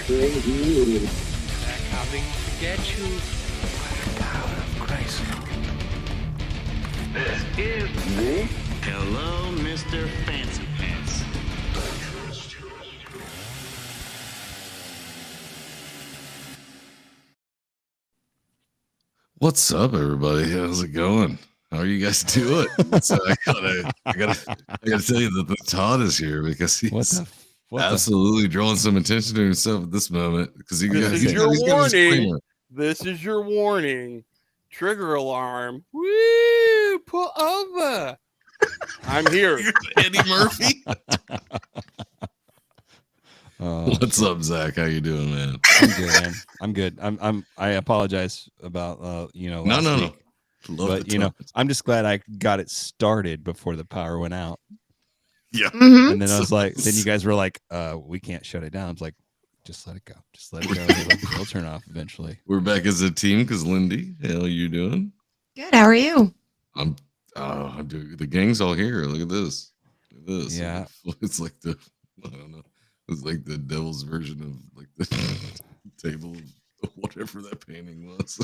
Radio. They're coming to get you. Out of Grace. This is Hello, Mr. Fancy Pants. What's up, everybody? How's it going? How are you guys doing? So I gotta tell you that the Todd is here because he's absolutely drawing some attention to himself at this moment. Because this is your warning. This is your warning. Trigger alarm. Woo! Pull over. I'm here. Eddie Murphy. What's up, Zach? How you doing, man? I'm good, man. I'm good. I apologize about last week. But I'm just glad I got it started before the power went out. Yeah. Mm-hmm. And then I was like, then you guys were like, we can't shut it down. I was like, just let it go. Just let it go. It'll turn off eventually. We're back as a team because Lindy, how you doing? Good. How are you? The gang's all here. Look at this. Look at this. Yeah. It's like I don't know. It's like the devil's version of like the table of whatever that painting was.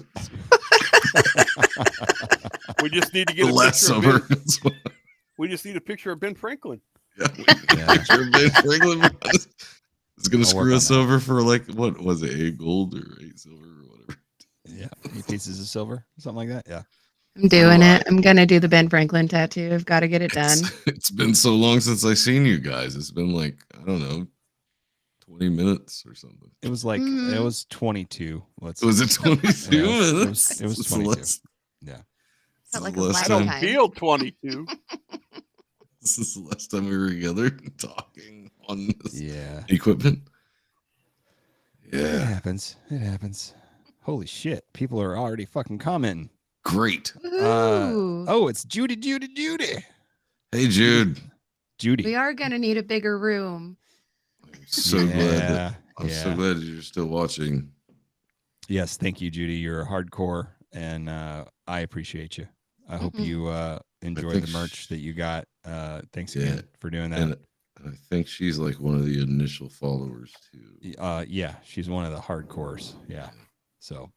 We just need to get The a last picture summer. of Ben. We just need a picture of Ben Franklin. Yeah. Picture of Ben Franklin. It's gonna screw us over for like, what was it, 8 gold or 8 silver or whatever. Yeah, 8 pieces of silver, something like that. Yeah, I'm doing it. I'm gonna do the Ben Franklin tattoo. I've got to get it done. It's been so long since I seen you guys. It's been like, I don't know, 20 minutes or something. it was like it was 22. Was it 22 minutes? It was 22. Yeah, Felt like the a last I don't lifetime. feel 22. This is the last time we were together talking on this equipment. It Yeah. happens. It happens. Holy shit! People are already fucking commenting. Great. Ooh. Oh, it's Judy. Hey, Jude. Judy. We are gonna need a bigger room. I'm so glad. I'm yeah. so glad you're still watching. Yes, thank you, Judy. You're hardcore, and I appreciate you. I hope you enjoy think the merch that you got. Thanks again for doing that. And I think she's like one of the initial followers too. Yeah, she's one of the hardcores. Yeah. So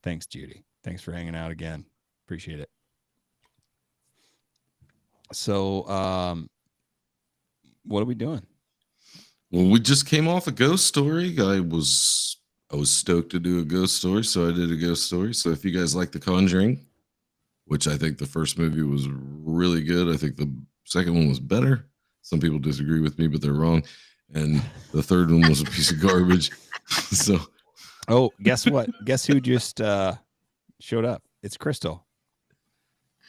thanks, Judy. Thanks for hanging out again. Appreciate it. So what are we doing? Well, we just came off a ghost story. I was stoked to do a ghost story, so I did a ghost story. So if you guys like The Conjuring, which I think the first movie was really good, I think the second one was better. Some people disagree with me, but they're wrong. And the third one was a piece of garbage. So, oh, guess what? Guess who just showed up? It's Crystal.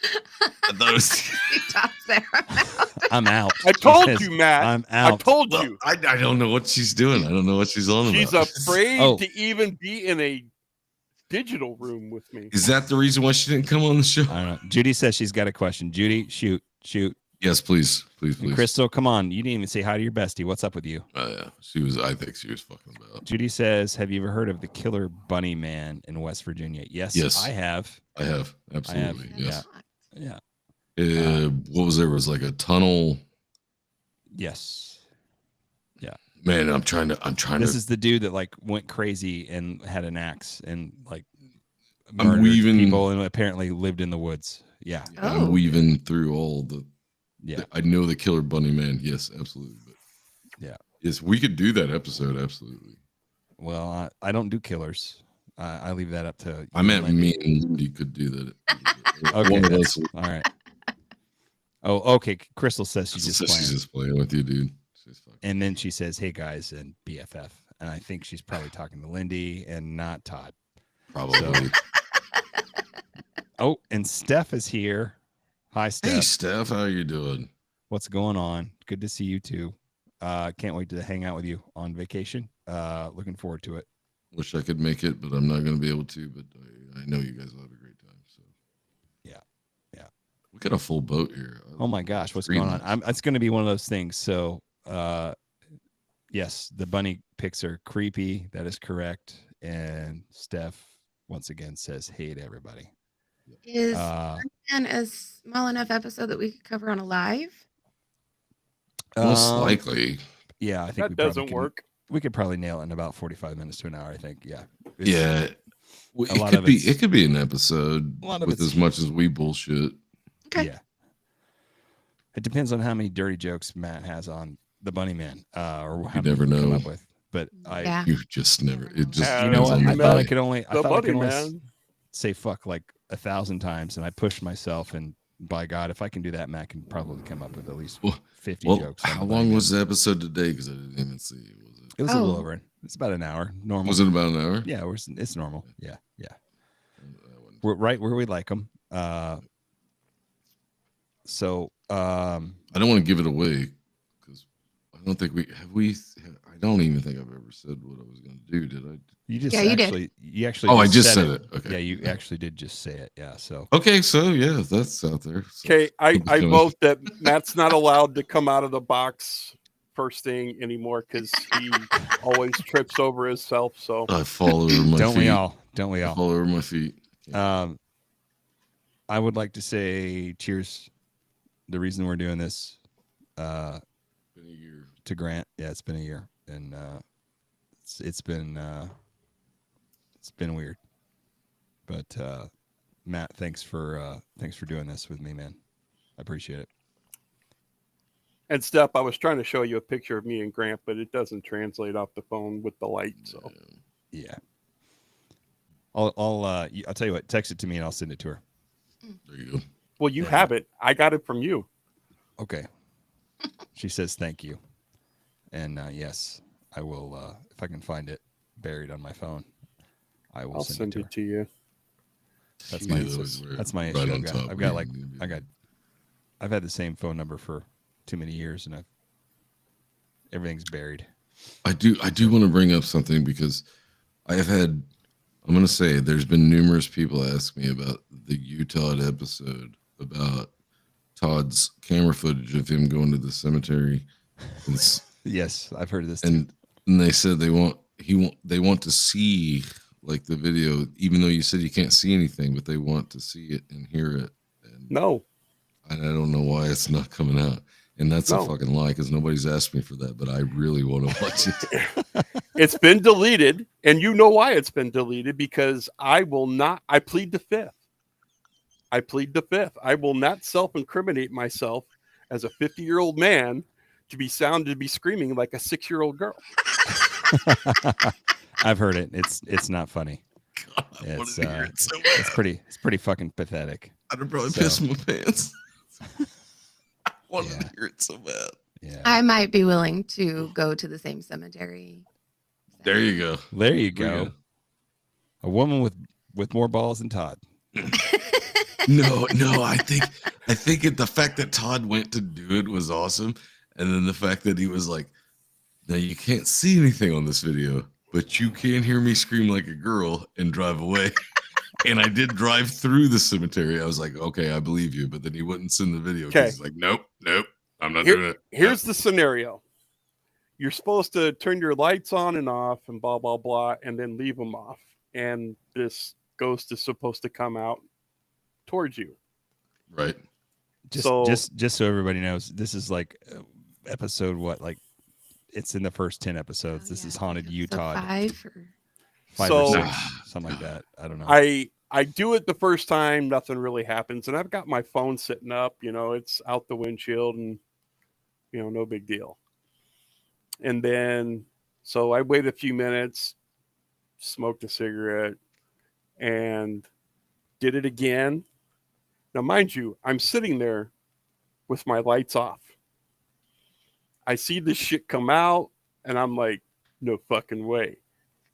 I thought it was. I'm out. I told you, Matt. I'm out. I told Well, you. I don't know what she's doing. I don't know what she's on She's about. afraid to even be in a digital room with me. Is that the reason why she didn't come on the show? I don't know. Judy says she's got a question. Judy, shoot. Yes, please. And Crystal, come on. You didn't even say hi to your bestie. What's up with you? Yeah, I think she was fucking about. Judy says, have you ever heard of the Killer Bunny Man in West Virginia? Yes. I have. I have. Absolutely. Yes. Yeah. What was there? Was like a tunnel. Yes. Yeah. Man, I'm trying to. This is the dude that like went crazy and had an axe and like I'm murdered weaving people and apparently lived in the woods. Yeah. I'm weaving through all the. Yeah. I know the Killer Bunny Man. Yes, absolutely. But yeah. Yes, we could do that episode. Absolutely. Well, I don't do killers. I leave that up to. I meant me and Lindy could do that. Okay. One of us. All right. Oh, okay. Crystal says she's just playing with you, dude. And then she says, "Hey guys," and BFF. And I think she's probably talking to Lindy and not Todd. Probably. Oh, and Steph is here. Hi, Steph. Hey, Steph. How you doing? What's going on? Good to see you too. Can't wait to hang out with you on vacation. Looking forward to it. Wish I could make it, but I'm not going to be able to. But I know you guys will have a great time. So yeah. We got a full boat here. Oh my gosh, what's going on? It's going to be one of those things. So, yes, the bunny pics are creepy. That is correct. And Steph once again says, "Hey to everybody." Is Birdman a small enough episode that we could cover on a live? Most likely. Yeah, I think that doesn't work. We could probably nail it in about 45 minutes to an hour. I think. Yeah. It could be an episode with as much as we bullshit. Okay. Yeah. It depends on how many dirty jokes Matt has on the Bunny Man, or how you never many know. come up with. But you just never. It just you know what? I thought I could only man. say fuck like 1,000 times, and I pushed myself. And by God, if I can do that, Matt can probably come up with at least 50 jokes. How long was the episode today? Because I didn't even see. It was a little over. It's about an hour. Normal. Was it about an hour? Yeah, it's normal. Yeah. We're right where we like them. So I don't want to give it away because I don't think I don't even think I've ever said what I was going to do. Did I? You actually. Oh, I just said it. Okay. Yeah, you actually did just say it. Yeah. So. Okay, so yeah, that's out there. Okay, I vote that Matt's not allowed to come out of the box first thing anymore because he always trips over himself. So I fall over my feet. Don't we all? I fall over my feet. I would like to say cheers. The reason we're doing this, been a year. To Grant. Yeah, it's been a year, and it's been weird. But Matt, thanks for doing this with me, man. I appreciate it. And Steph, I was trying to show you a picture of me and Grant, but it doesn't translate off the phone with the light. So yeah, I'll tell you what. Text it to me and I'll send it to her. There you go. Well, you have it. I got it from you. Okay. She says thank you, and yes, I will if I can find it buried on my phone. I'll send it to you. That's my issue. I've had the same phone number for too many years, and everything's buried. I do want to bring up something because I'm going to say there's been numerous people ask me about the Utah episode about Todd's camera footage of him going to the cemetery. Yes, I've heard of this. And they said they want to see like the video, even though you said you can't see anything, but they want to see it and hear it. And no, I don't know why it's not coming out. And that's a fucking lie because nobody's asked me for that, but I really want to watch it. It's been deleted, and you know why it's been deleted, because I plead the fifth. I will not self-incriminate myself as a 50-year-old man to be screaming like a 6-year-old girl. I've heard it. It's not funny. God, it's pretty fucking pathetic. I'd have probably pissed my pants. I wanted to hear it so bad. Yeah. I might be willing to go to the same cemetery. There you go. There you go. A woman with more balls than Todd. No, I think the fact that Todd went to do it was awesome. And then the fact that he was like, now you can't see anything on this video, but you can hear me scream like a girl and drive away. And I did drive through the cemetery. I was like, okay, I believe you. But then he wouldn't send the video. Okay. He's like, nope, I'm not doing it. Here's the scenario. You're supposed to turn your lights on and off and blah, blah, blah, and then leave them off. And ghost is supposed to come out towards you. Right. Just so everybody knows, this is like episode what? Like it's in the first 10 episodes. This is Haunted Utah. 5 or 6, something like that. I don't know. I do it the first time, nothing really happens. And I've got my phone sitting up, it's out the windshield and, no big deal. And then, so I wait a few minutes, smoked a cigarette, and did it again. Now, mind you, I'm sitting there with my lights off. I see this shit come out, and I'm like, no fucking way.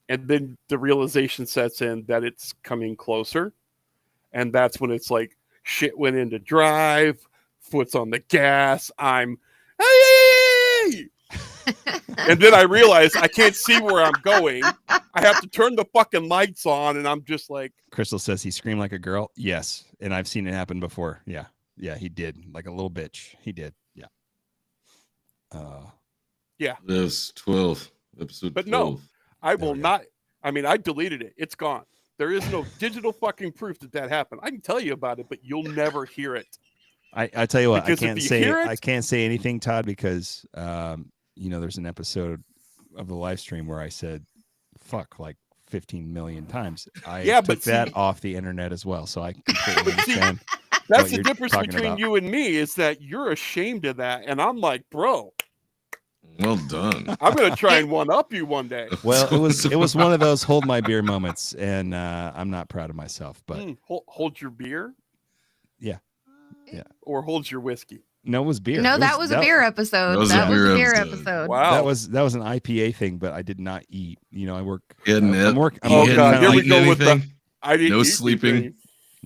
And then the realization sets in that it's coming closer. And that's when it's like, shit went into drive, foot's on the gas, I'm, hey! And then I realize I can't see where I'm going. I have to turn the fucking lights on, and I'm just like. Crystal says he screamed like a girl. Yes, and I've seen it happen before. Yeah, he did, like a little bitch. He did. Yeah. Yeah. There's 12 episode. But 12. no, I will not. I mean, I deleted it. It's gone. There is no digital fucking proof that happened. I can tell you about it, but you'll never hear it. I tell you what, I can't say anything, Todd, because there's an episode of the live stream where I said fuck like 15 million times. I took that off the internet as well, so I completely understand. That's the difference between you and me, is that you're ashamed of that, and I'm like, bro. Well done. I'm gonna try and one up you one day. Well, it was one of those hold my beer moments, and I'm not proud of myself. But hold your beer. Yeah. Or hold your whiskey. No, it was beer. No, that was a beer episode. That was a beer episode. Wow. That was an IPA thing, but I did not eat. I work. Oh God, here we go with the. I didn't no sleeping.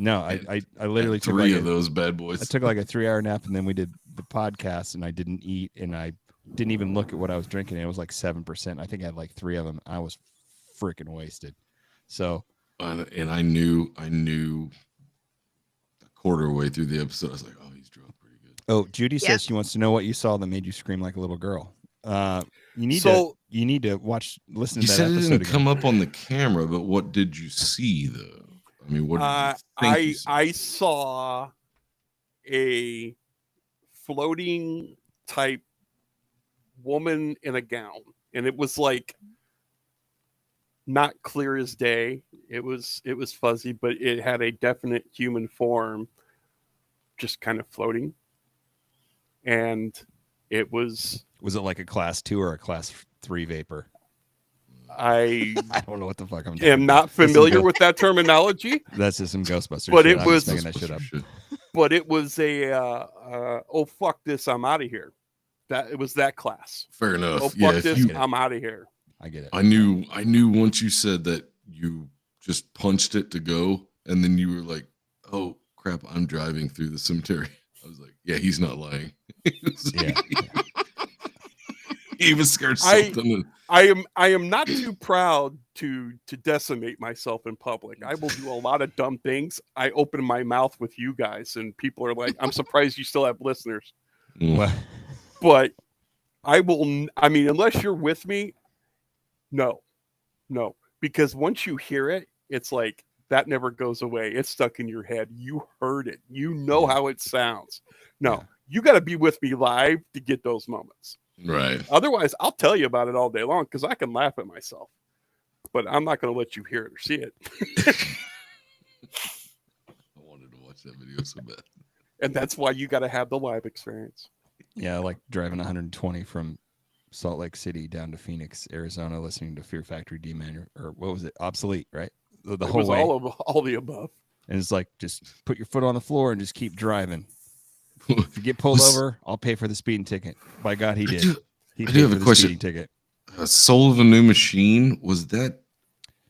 No, I literally took three of those bad boys. I took like a 3-hour nap, and then we did the podcast, and I didn't eat, and I didn't even look at what I was drinking. It was like 7%. I think I had like 3 of them. I was freaking wasted. So, and I knew a quarter way through the episode, I was like, oh, he's drunk pretty good. Oh, Judy says she wants to know what you saw that made you scream like a little girl. You need to listen to that episode. You said it didn't come up on the camera, but what did you see though? I mean, what did you think I saw a floating type woman in a gown, and it was like not clear as day. It was fuzzy, but it had a definite human form just kind of floating. And it was it like a class 2 or a class 3 vapor? I don't know what the fuck I'm doing. Am not familiar with that terminology. That's just some Ghostbusters. But shit. it was making that shit up. But it was a oh fuck this, I'm out of here. That it was that class. Fair enough. Oh fuck this, I'm out of here. I get it. I knew once you said that you just punched it to go, and then you were like, oh crap, I'm driving through the cemetery. I was like, yeah, he's not lying. He was scared something. I am not too proud to decimate myself in public. I will do a lot of dumb things. I open my mouth with you guys, and people are like, I'm surprised you still have listeners. But I will. I mean, unless you're with me, no, because once you hear it, it's like that never goes away. It's stuck in your head. You heard it. You know how it sounds. No, you got to be with me live to get those moments. Right. Otherwise, I'll tell you about it all day long because I can laugh at myself, but I'm not going to let you hear it or see it. I wanted to watch that video so bad. And that's why you got to have the live experience. Yeah, like driving 120 from Salt Lake City down to Phoenix, Arizona, listening to Fear Factory or what was it? Obsolete, right? The whole way. All the above. And it's like, just put your foot on the floor and just keep driving. If you get pulled over, I'll pay for the speeding ticket. By God, he did. He I do have a question. Ticket. Soul of a New Machine, was that?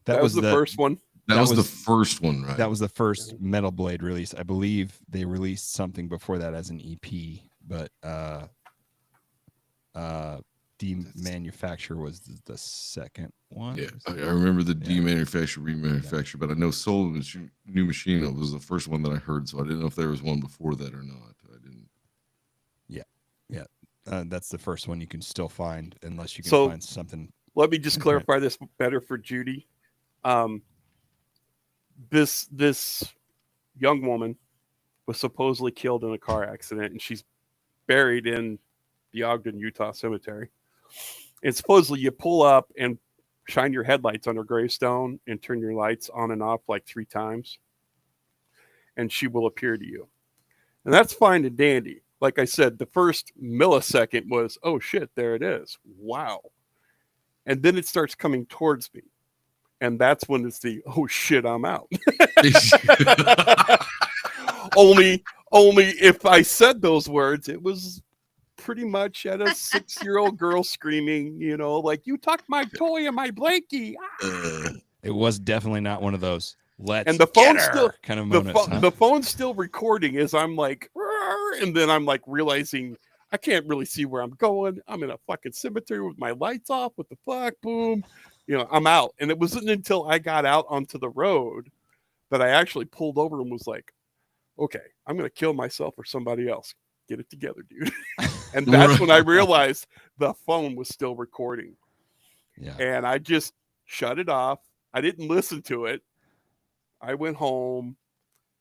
That was the first one. That was the first one, right? That was the first Metal Blade release. I believe they released something before that as an EP, but Demanufacture was the second one. Yeah, I remember the Demanufacture, Remanufacture, but I know Soul of a New Machine was the first one that I heard, so I didn't know if there was one before that or not. I didn't. Yeah. That's the first one you can still find unless you can find something. Let me just clarify this better for Judy. This young woman was supposedly killed in a car accident, and she's buried in the Ogden, Utah cemetery. And supposedly you pull up and shine your headlights on her gravestone and turn your lights on and off like 3 times, and she will appear to you. And that's fine and dandy. Like I said, the first millisecond was, oh shit, there it is. Wow. And then it starts coming towards me. And that's when it's the, oh shit, I'm out. Only if I said those words, it was pretty much at a 6-year-old girl screaming, like, you tucked my toy in my blankie. It was definitely not one of those. And the phone's still kind of moments. The phone's still recording as I'm like, and then I'm like realizing I can't really see where I'm going. I'm in a fucking cemetery with my lights off. What the fuck? Boom. I'm out. And it wasn't until I got out onto the road that I actually pulled over and was like, okay, I'm going to kill myself or somebody else. Get it together, dude. And that's when I realized the phone was still recording. Yeah. And I just shut it off. I didn't listen to it. I went home,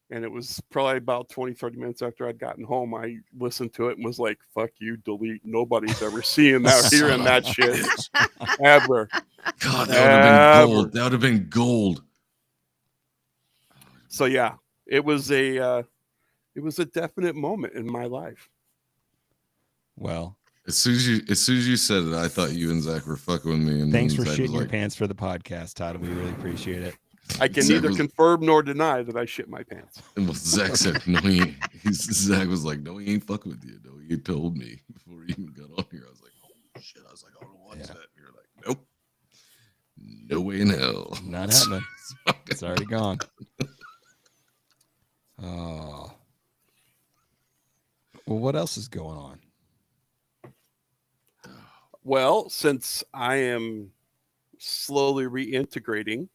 and it was probably about 20, 30 minutes after I'd gotten home. I listened to it and was like, fuck you, delete. Nobody's ever seeing that or hearing that shit. Ever. God, that would have been gold. So yeah, it was a definite moment in my life. Well, as soon as you said it, I thought you and Zach were fucking with me. And thanks for shitting your pants for the podcast, Todd. We really appreciate it. I can neither confirm nor deny that I shit my pants. And Zach said, no, Zach was like, no, he ain't fucking with you. No, he told me before he even got on here. I was like, oh shit. I was like, I don't watch that. And you're like, nope. No way in hell. Not happening. It's already gone. Oh. Well, what else is going on? Well, since I am slowly reintegrating,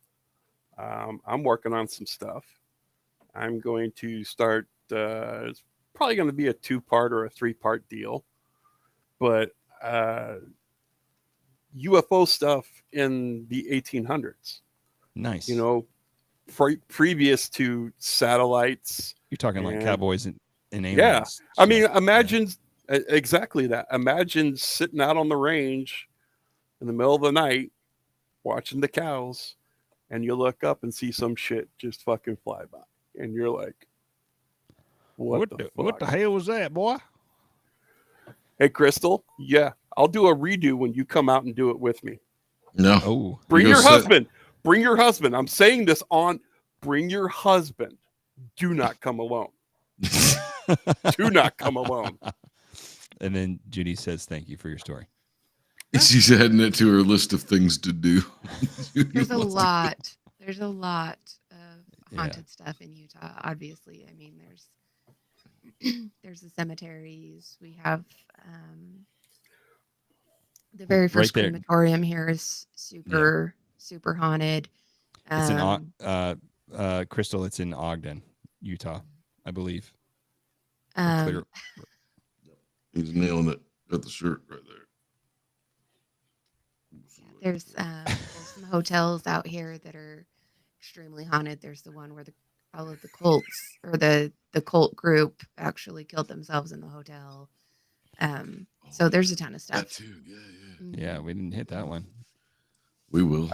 I'm working on some stuff. I'm going to start, it's probably going to be a 2-part or a 3-part deal, but UFO stuff in the 1800s. Nice. You know, previous to satellites. You're talking like cowboys and aliens. Yeah. I mean, imagine exactly that. Imagine sitting out on the range in the middle of the night watching the cows, and you look up and see some shit just fucking fly by. And you're like, what the hell was that, boy? Hey, Crystal. Yeah, I'll do a redo when you come out and do it with me. No. Oh, bring your husband. Bring your husband. I'm saying this on. Bring your husband. Do not come alone. Do not come alone. And then Judy says, "Thank you for your story." She's adding it to her list of things to do. There's a lot. There's a lot of haunted stuff in Utah. Obviously, I mean, there's the cemeteries. We have the very first crematorium here is super haunted. It's in Crystal. It's in Ogden, Utah, I believe. He's nailing it. Got the shirt right there. There's some hotels out here that are extremely haunted. There's the one where all of the cults or the cult group actually killed themselves in the hotel. So there's a ton of stuff. That too. Yeah. Mm-hmm. Yeah, we didn't hit that one. We will.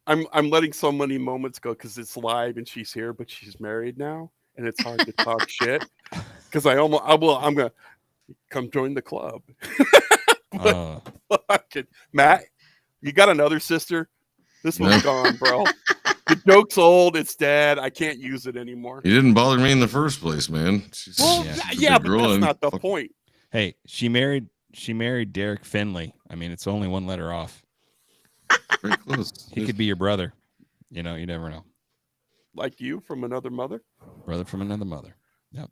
I'm letting so many moments go because it's live and she's here, but she's married now, and it's hard to talk shit. Because I'm gonna come join the club. Matt, you got another sister? This one's gone, bro. The joke's old. It's dead. I can't use it anymore. You didn't bother me in the first place, man. She's but that's not the point. Hey, she married Derek Finley. I mean, it's only one letter off. Very close. He could be your brother. You know, you never know. Like you from another mother? Brother from another mother. Yep.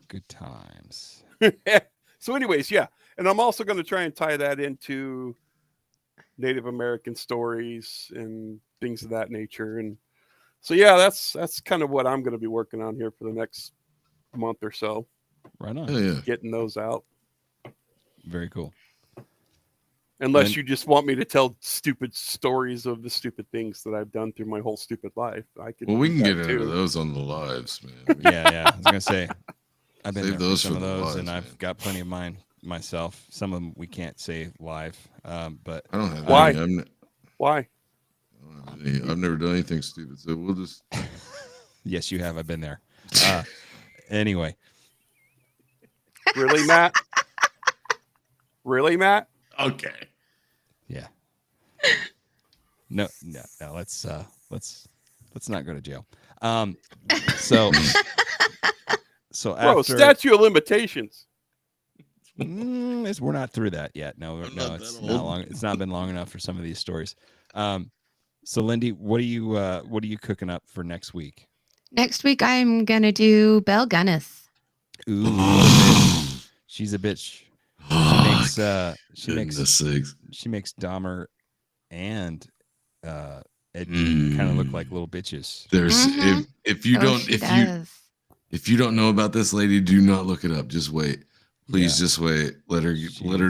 Good times. So anyways, yeah. And I'm also going to try and tie that into Native American stories and things of that nature. And so, yeah, that's kind of what I'm going to be working on here for the next month or so. Right on. Yeah. Getting those out. Very cool. Unless you just want me to tell stupid stories of the stupid things that I've done through my whole stupid life. We can get into those on the lives, man. Yeah. I was going to say, I've been Save there those for some for of the those, lives, and man. I've got plenty of mine myself. Some of them we can't say live, but I don't have why? any. Why? I don't have any. I've never done anything stupid, so we'll just. Yes, you have. I've been there. Anyway. Really, Matt? Really, Matt? Okay. Yeah. No. Let's not go to jail. So bro, after statute of limitations. We're not through that yet. No, it's not long. It's not been long enough for some of these stories. So Lindy, what are you cooking up for next week? Next week I'm gonna do Belle Gunness. Ooh, she's a bitch. She makes Dahmer and Ed kind of look like little bitches. There's if you don't know about this lady, do not look it up. Just wait. Please just wait. Let her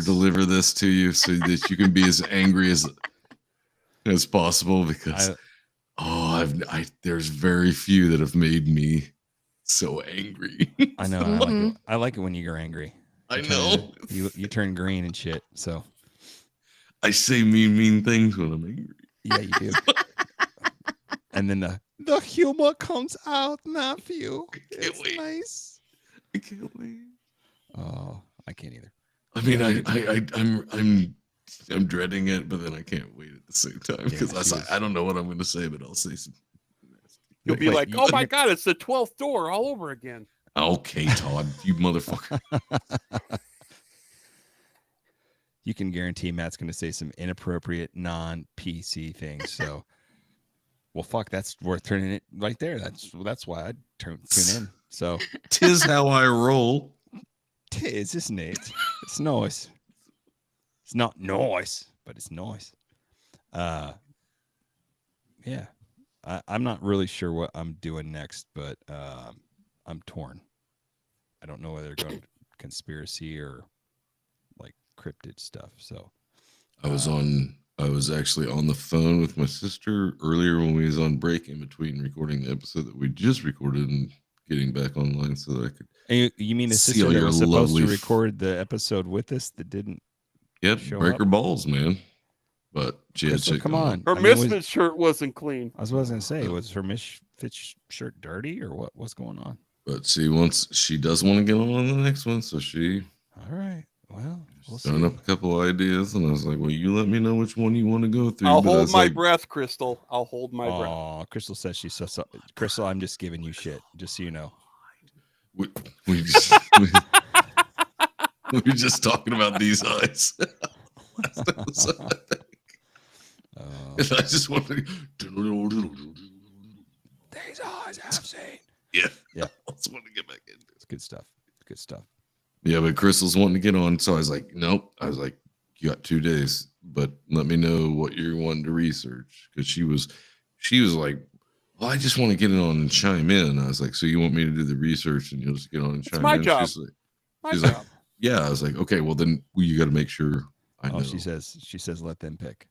deliver this to you so that you can be as angry as possible, because there's very few that have made me so angry. I know. I like it when you're angry. I know. You turn green and shit. So I say mean things when I'm angry. Yeah, you do. And then the humor comes out, Matthew. It's nice. I can't wait. Oh, I can't either. I mean, I'm dreading it, but then I can't wait at the same time, because I don't know what I'm going to say, but I'll say some. You'll be like, "Oh my God, it's the 12th door all over again." Okay, Todd, you motherfucker. You can guarantee Matt's going to say some inappropriate, non-PC things. So Well, fuck, that's worth turning it right there. That's why I'd tune in. So, 'tis how I roll. 'Tis, isn't it? It's nice. It's not nice, but it's nice. Yeah. I'm not really sure what I'm doing next, but I'm torn. I don't know whether going to conspiracy or like cryptid stuff. So I was actually on the phone with my sister earlier when we was on break in between recording the episode that we just recorded and getting back online so that I could. And you mean the sister that was supposed to record the episode with us that didn't? Yep, break her balls, man. But she had shit. Come on, her misfit shirt wasn't clean. I was going to say, was her misfit shirt dirty or what? What's going on? But she does want to get on the next one, so she. All right. Well, we'll throwing up a couple ideas, and I was like, "Well, you let me know which one you want to go through." I'll hold my breath, Crystal. I'll hold my breath. Oh, Crystal says she's so. Crystal, I'm just giving you shit, just so you know. We were just talking about these eyes. And I just want to. These eyes have seen. Yeah. Yeah. I just want to get back into it. It's good stuff. Good stuff. Yeah, but Crystal's wanting to get on, so I was like, nope. I was like, you got 2 days, but let me know what you're wanting to research. Because she was like, well, I just want to get it on and chime in. I was like, so you want me to do the research and you'll just get on and chime in? My job. She's like, yeah. I was like, okay, well then you got to make sure I know. She says, let them pick.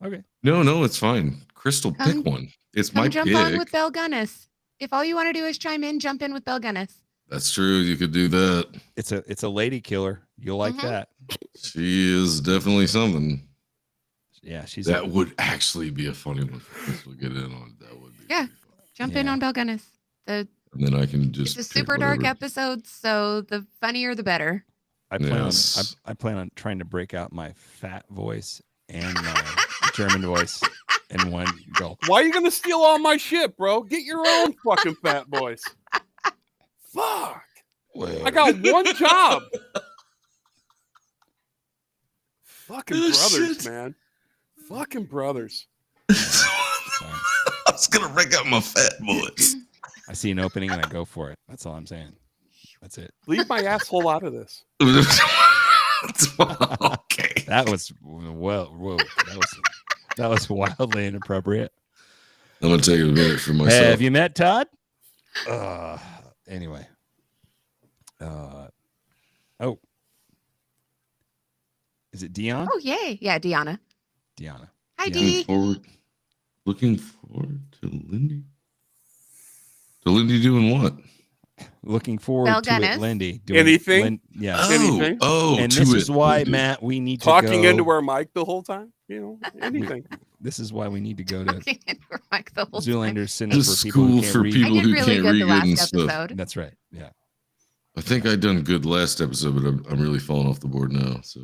Okay. No, it's fine. Crystal, pick one. It's my jump pick. on with Belle Gunnis. If all you want to do is chime in, jump in with Belle Gunnis. That's true. You could do that. It's a lady killer. You'll like that. She is definitely something. Yeah, that would actually be a funny one for Crystal to get in on. That would be jump in on Belle Gunnis. And then I can just. It's a super dark episode, so the funnier the better. I plan on trying to break out my fat voice and my German voice in one go. Why are you gonna steal all my shit, bro? Get your own fucking fat voice. Fuck. Well. I got one job. Fucking brothers, man. Fucking brothers. I was gonna break out my fat voice. I see an opening and I go for it. That's all I'm saying. That's it. Leave my asshole out of this. Okay. That was that was wildly inappropriate. I'm gonna take a minute for myself. Have you met Todd? Anyway. Is it Dion? Oh, yay. Yeah, Deanna. Hi, Dee. Looking forward to Lindy. To Lindy doing what? Looking forward to it, Lindy. Doing anything? Anything. And this is why, Matt, we need to talking into our mic the whole time. Anything. This is why we need to go to Zoolander Center for people who can't read. And stuff. That's right. Yeah. I think I done good last episode, but I'm really falling off the board now. So.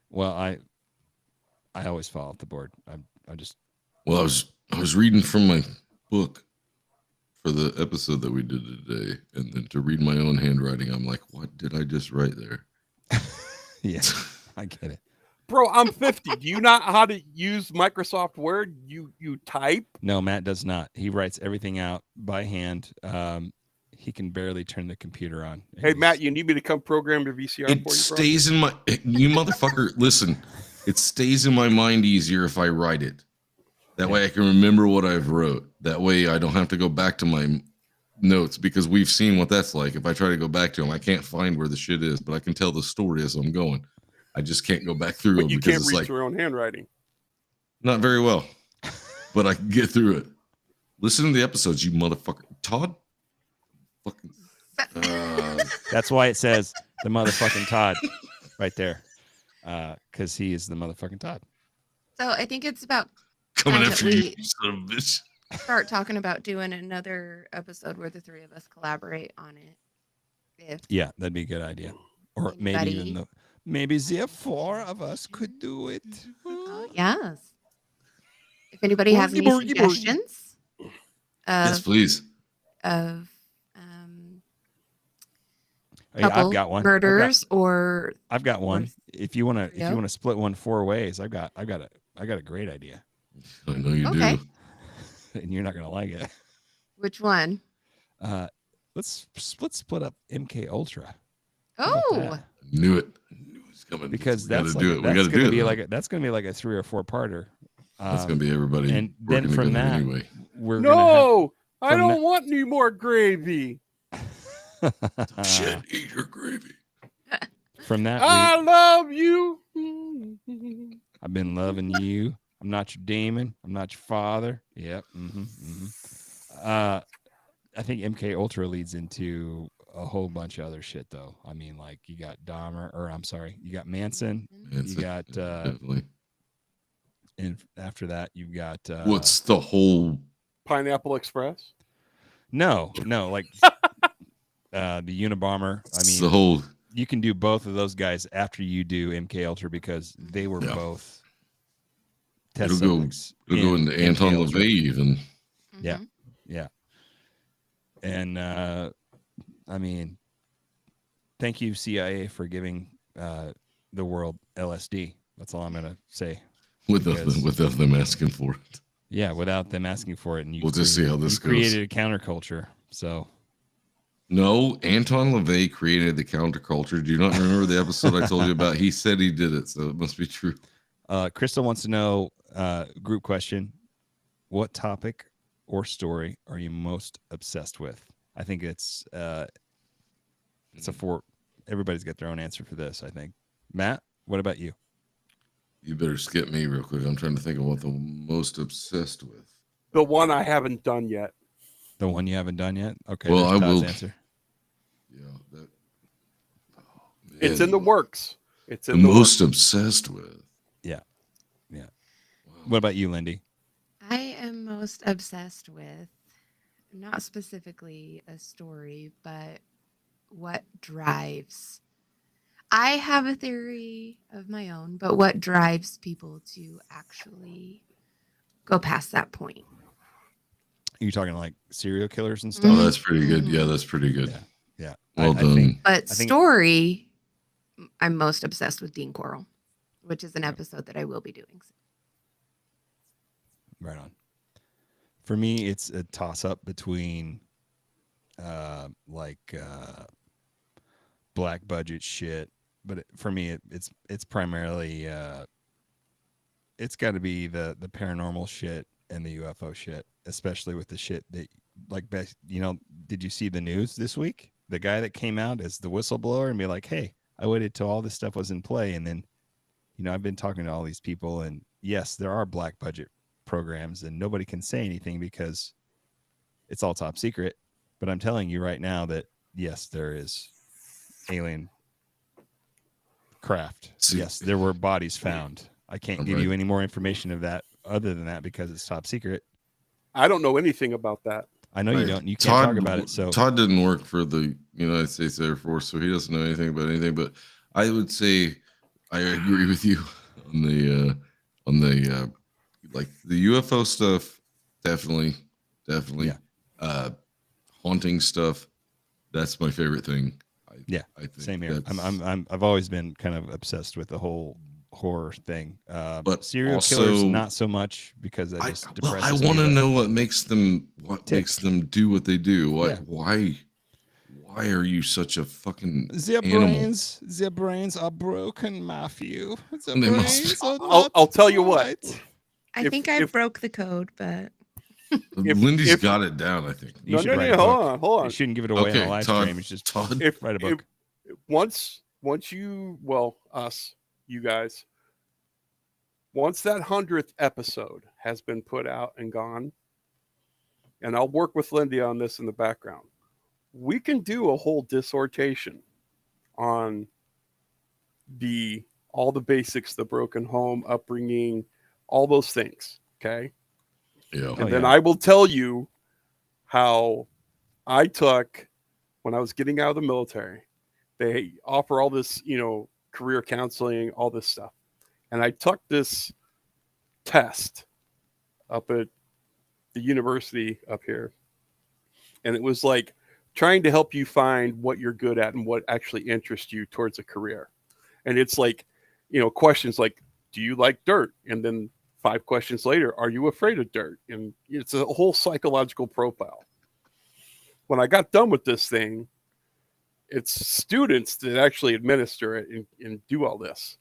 Well, I always fall off the board. I was reading from my book for the episode that we did today, and then to read my own handwriting, I'm like, what did I just write there? Yeah, I get it. Bro, I'm 50. Do you not know how to use Microsoft Word? You type? No, Matt does not. He writes everything out by hand. He can barely turn the computer on. Hey, Matt, you need me to come program the VCR for you, bro? It stays in my... You motherfucker, listen. It stays in my mind easier if I write it. That way I can remember what I've wrote. That way I don't have to go back to my notes, because we've seen what that's like. If I try to go back to them, I can't find where the shit is, but I can tell the story as I'm going. I just can't go back through but them you because can't it's read like your own handwriting. Not very well, but I can get through it. Listen to the episodes, you motherfucker. Todd? Fucking. That's why it says the motherfucking Todd right there. Because he is the motherfucking Todd. So I think it's about coming after you, son of a bitch. Start talking about doing another episode where the three of us collaborate on it. Yeah, that'd be a good idea. Or maybe the four of us could do it. Oh, yes. If anybody has any suggestions, yes, please. Of I've got one. Murders I've got one. If you want to split one 4 ways, I've got a great idea. I know you do. and you're not gonna like it. Which one? Let's split up MK Ultra. Oh, knew it. It's coming because we that's gotta do it. We that's gotta do be it. like that's gonna be like a 3 or 4 parter. That's gonna be everybody. And then from that, anyway. we're I don't want any more gravy. Shit, eat your gravy. From that, I love you. I've been loving you. I'm not your demon. I'm not your father. Yep. I think MK Ultra leads into a whole bunch of other shit, though. I mean, like you got Dahmer, or I'm sorry, you got Manson. You got definitely. And after that, you've got what's the whole Pineapple Express? No, like the Unabomber. I mean, the whole. You can do both of those guys after you do MK Ultra because they were both test subjects. It'll go into Anton LaVey even. Yeah. And I mean, thank you CIA for giving the world LSD. That's all I'm gonna say. Without them asking for it. Yeah, without them asking for it, and we'll just see how this goes. Created a counterculture, so. No, Anton LaVey created the counterculture. Do you not remember the episode I told you about? He said he did it, so it must be true. Crystal wants to know, group question, what topic or story are you most obsessed with? I think it's everybody's got their own answer for this, I think. Matt, what about you? You better skip me real quick. I'm trying to think of what the most obsessed with. The one I haven't done yet. The one you haven't done yet? Okay. Well, I will answer. Yeah, it's in the works. It's in the most obsessed with. Yeah. Wow. What about you, Lindy? I am most obsessed with not specifically a story, but what drives. I have a theory of my own, but what drives people to actually go past that point? Are you talking like serial killers and stuff? Oh, that's pretty good. Yeah, that's pretty good. Yeah. Well done. Story, I'm most obsessed with Dean Corll, which is an episode that I will be doing. Right on. For me, it's a toss-up between black budget shit, but for me, it's primarily it's got to be the paranormal shit and the UFO shit, especially with the shit that, like, did you see the news this week? The guy that came out as the whistleblower and be like, hey, I waited till all this stuff was in play. And then, I've been talking to all these people, and yes, there are black budget programs and nobody can say anything because it's all top secret. But I'm telling you right now that, yes, there is alien craft. Yes, there were bodies found. I can't give you any more information of that other than that because it's top secret. I don't know anything about that. I know you don't. You can't talk about it. So Todd didn't work for the United States Air Force, so he doesn't know anything about anything. But I would say I agree with you on the like the UFO stuff. Definitely. Yeah. Haunting stuff. That's my favorite thing. I think same here. I've always been kind of obsessed with the whole horror thing, but serial killers not so much because that just depresses I want to know what makes them do what they do. Why are you such a fucking their brains are broken, Matthew. I'll tell you what. I think I broke the code, but Lindy's got it down. I think. Hold on. You shouldn't give it away on a live stream. It's just write a book. Once you guys, once that 100th episode has been put out and gone, and I'll work with Lindy on this in the background, we can do a whole dissertation on all the basics, the broken home, upbringing, all those things. Okay. Yeah. And then I will tell you how I took when I was getting out of the military. They offer all this, career counseling, all this stuff. And I took this test up at the university up here. And it was like trying to help you find what you're good at and what actually interests you towards a career. And it's like, questions like, do you like dirt? And then 5 questions later, are you afraid of dirt? And it's a whole psychological profile. When I got done with this thing, it's students that actually administer it and do all this.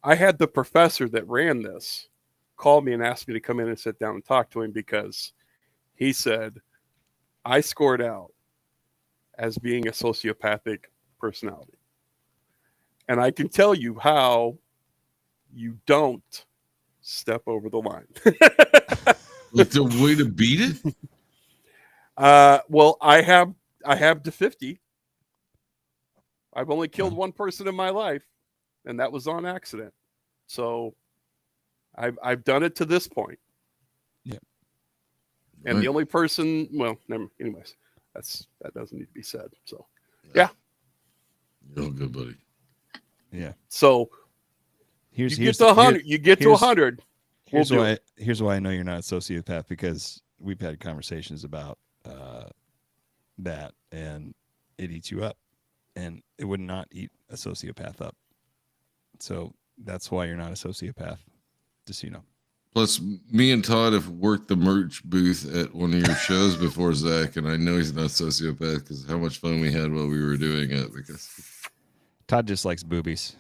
I had the professor that ran this call me and ask me to come in and sit down and talk to him because he said, I scored out as being a sociopathic personality. And I can tell you how you don't step over the line. Like the way to beat it? Well, I have to 50. I've only killed one person in my life, and that was on accident. So I've done it to this point. Yeah. And the only person, well, anyways, that doesn't need to be said. So yeah. You're all good, buddy. Yeah. So you get to 100. Here's why I know you're not a sociopath, because we've had conversations about that, and it eats you up, and it would not eat a sociopath up. So that's why you're not a sociopath, just so you know. Plus, me and Todd have worked the merch booth at one of your shows before, Zach, and I know he's not a sociopath because how much fun we had while we were doing it. Because Todd just likes boobies.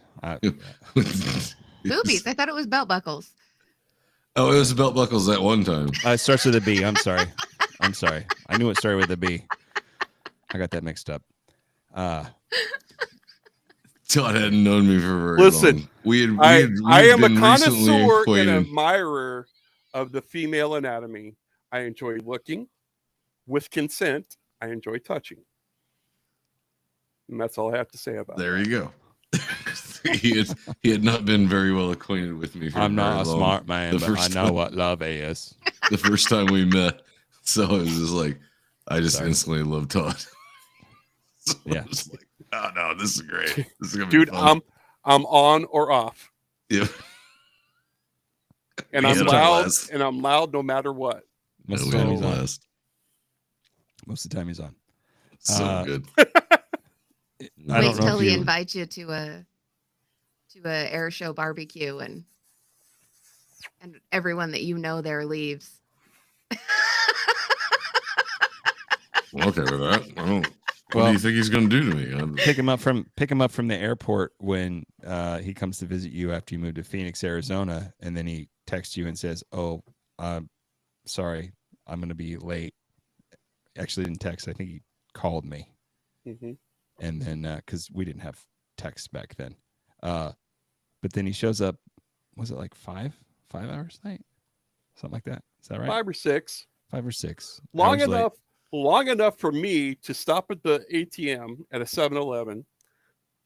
Boobies? I thought it was belt buckles. Oh, it was belt buckles that one time. It starts with a B. I'm sorry. I knew it started with a B. I got that mixed up. Todd hadn't known me for very long. I am a connoisseur and admirer of the female anatomy. I enjoy looking. With consent, I enjoy touching. And that's all I have to say about it. There you go. he had not been very well acquainted with me. I'm not a smart man, but I know what love is. The first time we met. So it was just like, I just instantly loved Todd. So yeah. Just like, oh no, this is great. This is gonna Dude, be fun. I'm on or off. Yeah. And I'm loud, and I'm loud no matter what. Most of the time he's on. Most of the time he's on. So good. Wait till he invites you to a air show barbecue, and everyone that you know there leaves. Okay with that. What do you think he's going to do to me? Pick him up from the airport when he comes to visit you after you move to Phoenix, Arizona, and then he texts you and says, "Oh, sorry, I'm going to be late." Actually, didn't text. I think he called me, and then because we didn't have text back then, but then he shows up. Was it like 5 hours late? Something like that. Is that right? 5 or 6. 5 or 6. Long enough for me to stop at the ATM at a 7-Eleven,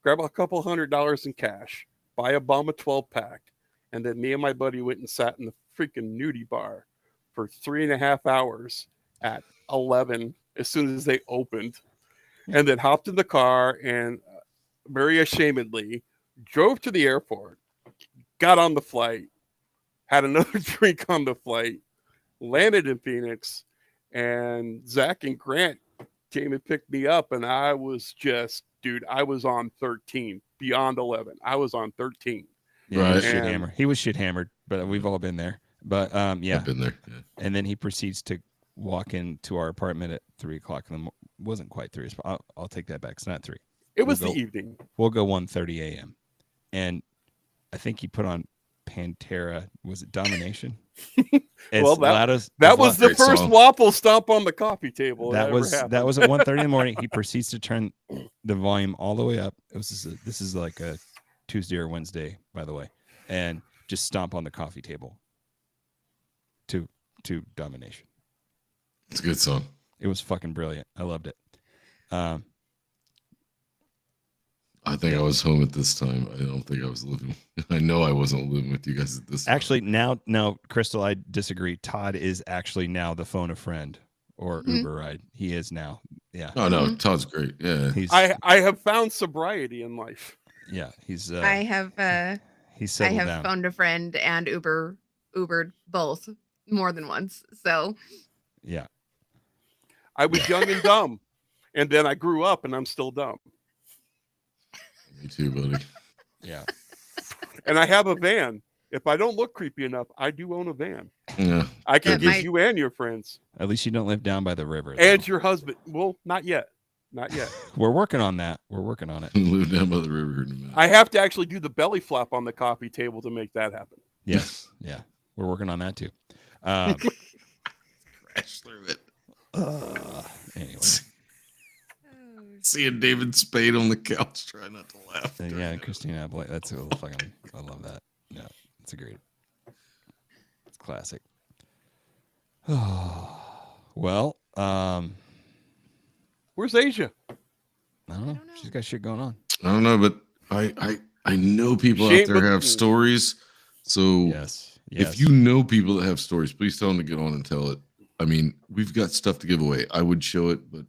grab a couple $100 in cash, buy a bomb of 12-pack, and then me and my buddy went and sat in the freaking nudie bar for 3.5 hours at 11 as soon as they opened, and then hopped in the car and very ashamedly drove to the airport, got on the flight, had another drink on the flight, landed in Phoenix, and Zach and Grant came and picked me up, and I was just, dude, I was on 13, beyond 11. I was on 13. Yeah, right. He was shit hammered, but we've all been there. But yeah, I've been there. Yeah. And then he proceeds to walk into our apartment at 3:00 in the morning. Wasn't quite 3. I'll take that back. It's not 3. It was the evening. We'll go 1:30 a.m. And I think he put on Pantera. Was it Domination? Well, that was the first Waffle Stomp on the coffee table. That was at 1:30 in the morning. He proceeds to turn the volume all the way up. This is like a Tuesday or Wednesday, by the way, and just stomp on the coffee table to Domination. It's a good song. It was fucking brilliant. I loved it. I think I was home at this time. I don't think I was living. I know I wasn't living with you guys at this time. Actually, now, Crystal, I disagree. Todd is actually now the phone a friend or Uber ride. He is now. Yeah. Oh no, Todd's great. Yeah. I have found sobriety in life. Yeah, he's. I have. He's settled down. Phoned a friend and Ubered both more than once. So. Yeah. I was young and dumb, and then I grew up, and I'm still dumb. Me too, buddy. Yeah. And I have a van. if I don't look creepy enough, I do own a van. Yeah. I can give you and your friends. At least you don't live down by the river. And your husband. Well, not yet. Not yet. We're working on that. We're working on it. Live down by the river in a minute. I have to actually do the belly flop on the coffee table to make that happen. Yes. Yeah. We're working on that too. Crash through it. Anyway. Seeing David Spade on the couch, try not to laugh. Yeah, Christina Applegate. That's a fucking. I love that. Yeah, it's a great. It's classic. Well, where's Asia? I don't know. She's got shit going on. I don't know, but I know people out there have stories. So yes. If you know people that have stories, please tell them to get on and tell it. I mean, we've got stuff to give away. I would show it, but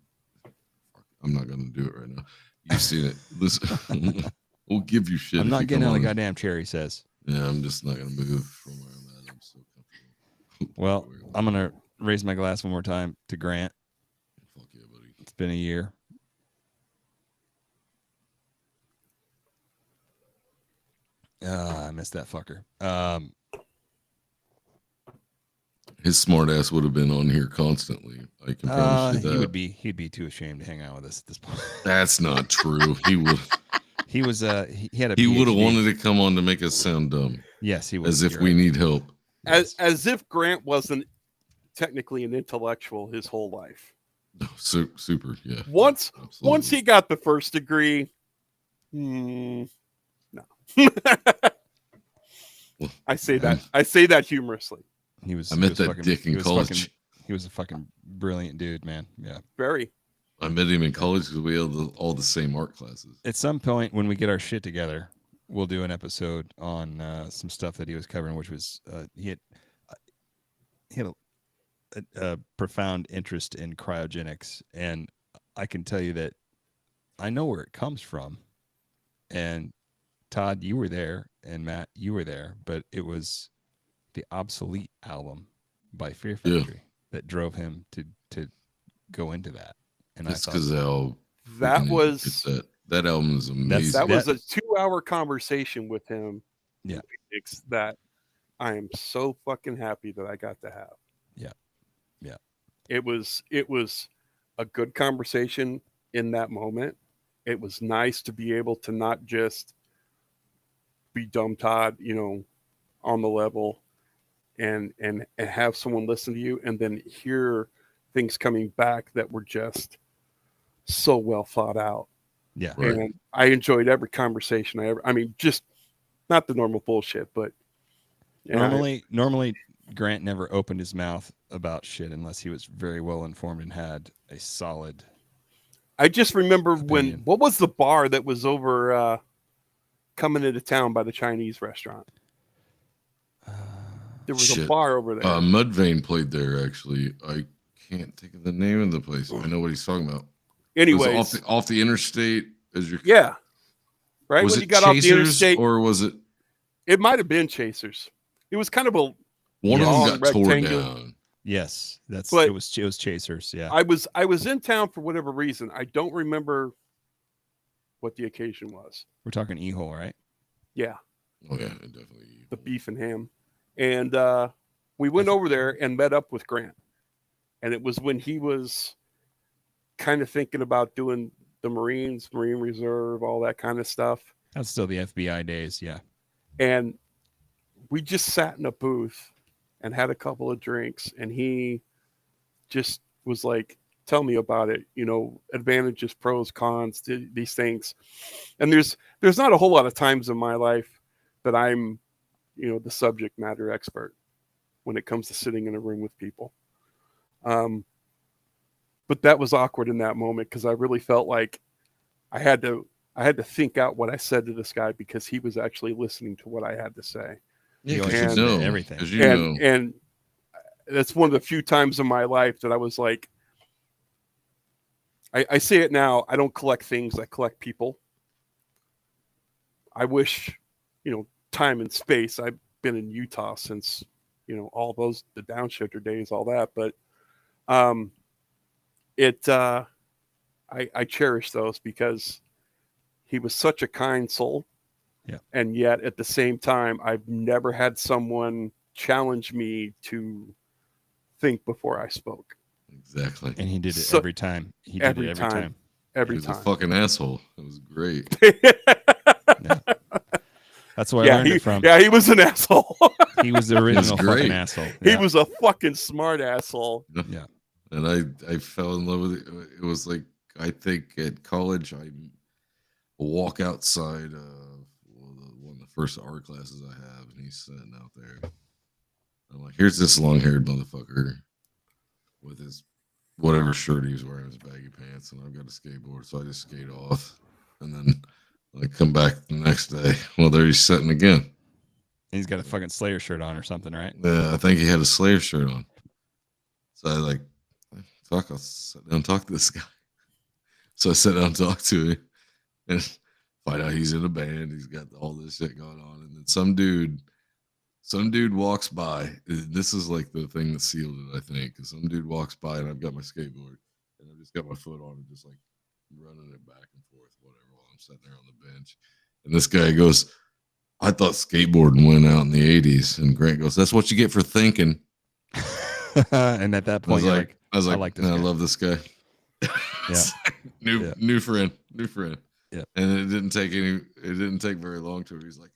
I'm not going to do it right now. You've seen it. Listen, we'll give you shit. I'm not getting out of the goddamn chair, he says. Yeah, I'm just not going to move from where I'm at. I'm so comfortable. Well, I'm going to raise my glass one more time to Grant. Fuck yeah, buddy. It's been a year. I missed that fucker. His smart ass would have been on here constantly. I can promise you that. He'd be too ashamed to hang out with us at this point. That's not true. He would. He was he had a. He would have wanted to come on to make us sound dumb. Yes, he would. As if we need help. As if Grant wasn't technically an intellectual his whole life. Super, yeah. Once he got the first degree, no. I say that humorously. I met that dick in college. He was a fucking brilliant dude, man. Yeah. Very. I met him in college because we had all the same art classes. At some point when we get our shit together, we'll do an episode on some stuff that he was covering, which was he had a profound interest in cryogenics. And I can tell you that I know where it comes from. And Todd, you were there, and Matt, you were there, but it was the Obsolete album by Fear Factory that drove him to go into that. And that's because that album is amazing. That was a 2-hour conversation with him. Yeah, that I am so fucking happy that I got to have. Yeah. It was a good conversation in that moment. It was nice to be able to not just be dumb Todd, on the level and have someone listen to you and then hear things coming back that were just so well thought out. Yeah. Right. And I enjoyed every conversation just not the normal bullshit, but normally Grant never opened his mouth about shit unless he was very well informed and had a solid. I just remember opinion. what was the bar that was over coming into town by the Chinese restaurant? There was a bar over there. Mudvayne played there, actually. I can't think of the name of the place. I know what he's talking about. Anyways, off the interstate as your right was when it you got Chasers, off the interstate, or was it? It might have been Chasers. It was kind of a one of them got torn down. Yes, it was Chasers. Yeah, I was in town for whatever reason. I don't remember what the occasion was. We're talking E-hole, right? Yeah. Oh yeah, definitely. The beef and ham. And we went over there and met up with Grant. And it was when he was kind of thinking about doing the Marine Reserve, all that kind of stuff. That's still the FBI days, yeah. And we just sat in a booth and had a couple of drinks. And he just was like, tell me about it, advantages, pros, cons, these things. And there's not a whole lot of times in my life that I'm the subject matter expert when it comes to sitting in a room with people. But that was awkward in that moment because I really felt like I had to think out what I said to this guy because he was actually listening to what I had to say. Yeah, and everything. And that's one of the few times in my life that I was like, I say it now, I don't collect things, I collect people. I wish, time and space. I've been in Utah since, all the downshifter days, all that. But I cherish those because he was such a kind soul. Yeah. And yet at the same time, I've never had someone challenge me to think before I spoke. Exactly. And he did it every time. He did it every time. Every he was time. a fucking asshole. It was great. Yeah. That's where I learned it from. Yeah, he was an asshole. He was the original fucking asshole. Yeah. He was a fucking smart asshole. Yeah. And I fell in love with it. It was like, I think at college, I walk outside one of the first art classes I have, and he's sitting out there. I'm like, here's this long-haired motherfucker with his whatever shirt he was wearing, his baggy pants, and I've got a skateboard, so I just skate off. And then I come back the next day. Well, there he's sitting again. He's got a fucking Slayer shirt on or something, right? I think he had a Slayer shirt on. So I like, fuck, I'll sit down and talk to this guy. So I sat down and talked to him and find out he's in a band. He's got all this shit going on. And then some dude walks by. This is like the thing that sealed it, I think. Because some dude walks by and I've got my skateboard and I've just got my foot on it, just like running it back and forth, whatever, while I'm sitting there on the bench. And this guy goes, I thought skateboarding went out in the 80s. And Grant goes, that's what you get for thinking. And at that point, I was like, I love this guy. Yeah. New friend. Yeah. And it didn't take very long to it. He's like,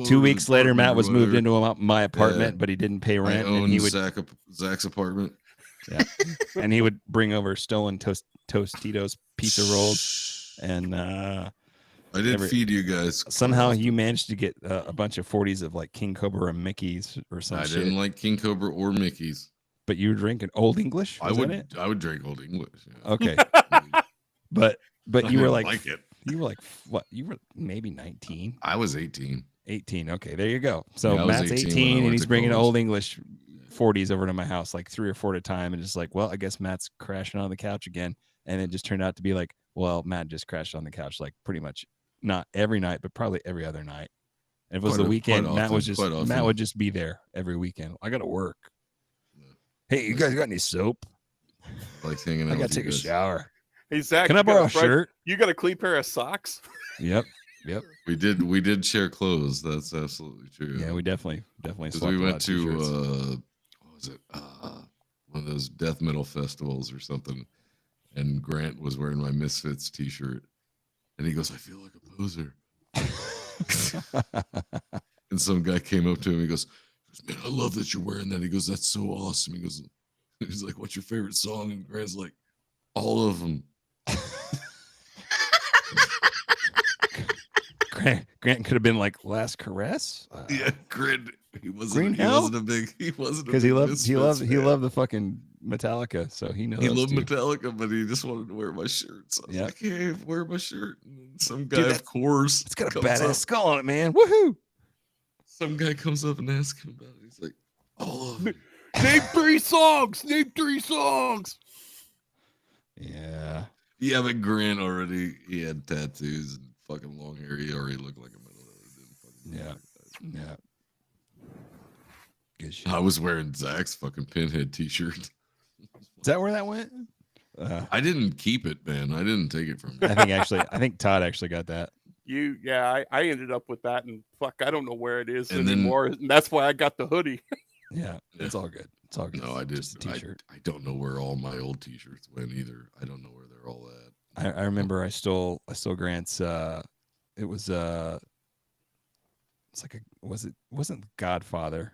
2 weeks later, Matt was moved into my apartment, but he didn't pay rent. I owned and he would Zach's apartment. Yeah. And he would bring over stolen Tostitos pizza rolls. And I did feed you guys. Somehow you managed to get a bunch of 40s of like King Cobra and Mickey's or something. I didn't like King Cobra or Mickey's. But you were drinking Old English? I would drink Old English. Yeah. Okay. but you were like it. You were like what? You were maybe 19. I was 18. 18. Okay, there you go. So yeah, Matt's 18 and he's bringing college. Old English 40s over to my house, like 3 or 4 at a time, and just like, well, I guess Matt's crashing on the couch again. And it just turned out to be like, well, Matt just crashed on the couch like pretty much not every night, but probably every other night. And if it was the weekend, Matt would just be there every weekend. I got to work. Yeah. Hey, you guys got any soap? Like hanging out. I got to take a shower. Hey Zach, can I borrow a shirt? You got a clean pair of socks? Yep. We did share clothes. That's absolutely true. Yeah, we definitely. Because we went to what was it? One of those death metal festivals or something. And Grant was wearing my Misfits t-shirt, and he goes, "I feel like a poser." And some guy came up to him. He goes, "Man, I love that you're wearing that." He goes, "That's so awesome." He goes, "He's like, what's your favorite song?" And Grant's like, "All of them." Grant could have been like Last Caress. Yeah, Grant. He wasn't a big because he loved the fucking Metallica, so he knows. He loved Metallica, but he just wanted to wear my shirt. So I was like, "Hey, wear my shirt." And some guy, of course, it's got a badass skull on it, man. Woohoo! Some guy comes up and asks him about it. He's like, "All of them." Name 3 songs. Name 3 songs. Yeah. Yeah, but Grant he had tattoos and fucking long hair. He already looked like a metalhead. Yeah. Good shit. I was wearing Zach's fucking Pinhead t-shirt. Is that where that went? I didn't keep it, man. I didn't take it from him. I think Todd actually got that. I ended up with that, and fuck, I don't know where it is anymore. And that's why I got the hoodie. Yeah, it's all good. It's all good. No, I did. Just a t-shirt. I don't know where all my old t-shirts went either. I don't know where they're all at. I remember I stole Grant's. It was it's like it wasn't Godfather.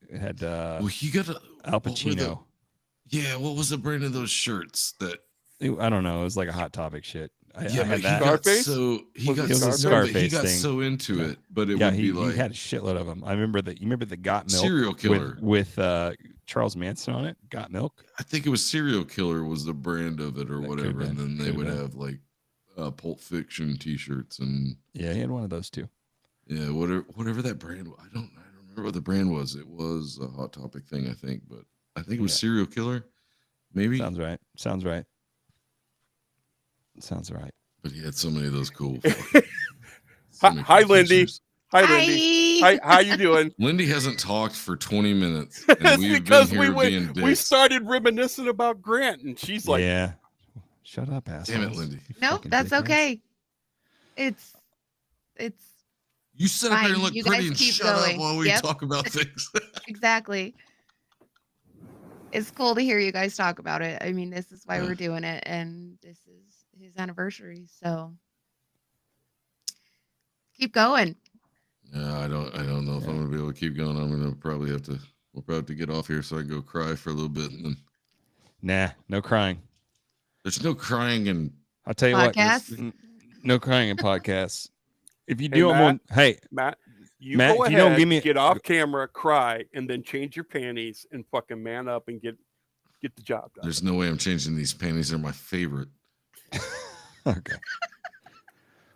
It had he got Al Pacino. What was the brand of those shirts that? I don't know. It was like a Hot Topic shit. He got so into it, but it would be like he had a shitload of them. I remember that. You remember the Got Milk Serial Killer with Charles Manson on it. Got Milk. I think it was Serial Killer was the brand of it or whatever, and then they would have like Pulp Fiction t-shirts and he had one of those too. Yeah, whatever that brand was. I don't remember what the brand was. It was a Hot Topic thing, I think, but I think it was Serial Killer. Maybe sounds right. But he had so many of those cool. Hi, Lindy. Hi, Lindy. Hi, how you doing? Lindy hasn't talked for 20 minutes. And we've because we started reminiscing about Grant, and she's like, "Yeah, shut up, asshole." Damn it, Lindy. Nope, that's okay. It's. You sit up here and Fine, look you pretty guys and keep shut up going. while we Yep. talk about things. Exactly. It's cool to hear you guys talk about it. I mean, this is why we're doing it, and this is his anniversary, so keep going. Yeah, I don't know if I'm gonna be able to keep going. I'm gonna we'll probably have to get off here so I can go cry for a little bit, and then Nah, no crying. there's no crying and I'll tell you Podcasts? what. No crying in podcasts. If you do, Matt, Matt, you Matt, go if ahead, you don't give me get off camera, cry, and then change your panties and fucking man up and get the job done. there's no way I'm changing these panties. They're my favorite. Okay.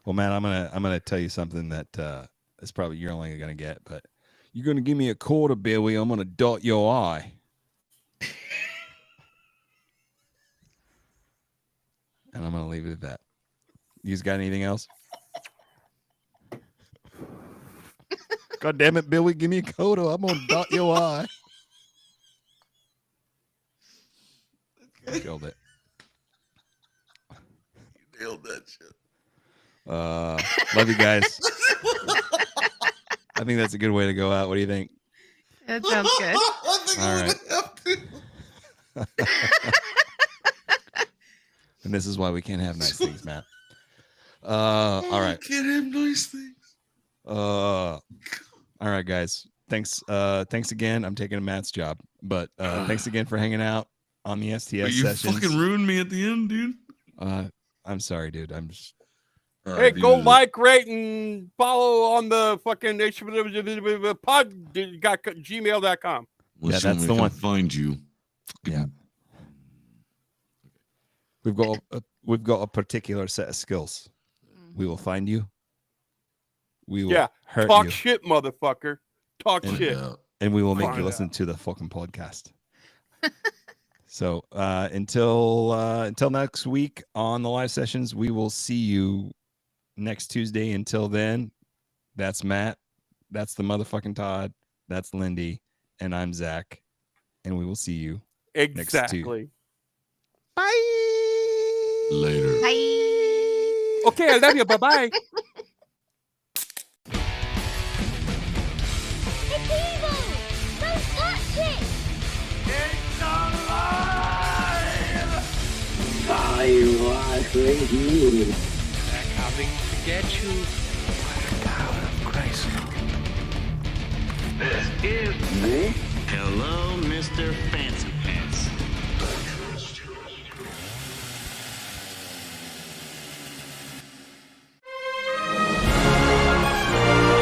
Well, Matt, I'm gonna tell you something that is probably you're only gonna get, but you're gonna give me a quarter, Billy. I'm gonna dot your eye. And I'm gonna leave it at that. You got anything else? God damn it, Billy, give me a quarter. I'm gonna dot your eye. Killed it. You nailed that shit. Love you guys. I think that's a good way to go out. What do you think? That sounds good. All right. And this is why we can't have nice things, Matt. All right. Can't have nice things. All right, guys. Thanks again. I'm taking Matt's job, but thanks again for hanging out on the STS sessions. You fucking ruined me at the end, dude. I'm sorry, dude. I'm just. Hey, go like, rate, and follow on the fucking pod. Gmail.com. Yeah, that's the one. Find you. Yeah. We've got a particular set of skills. We will find you. We will hurt talk you. Shit, motherfucker. Talk shit. And we will make you listen to the fucking podcast. So until next week on the live sessions, we will see you next Tuesday. Until then, that's Matt. That's the motherfucking Todd. That's Lindy. And I'm Zach. And we will see you exactly. Bye. Later. Bye. Okay, I love you. Bye-bye. It's evil! Don't touch it! It's alive! I was with you. They're coming to get you. Whacked out of Grayskull. Me? Hello, Mr. Fancy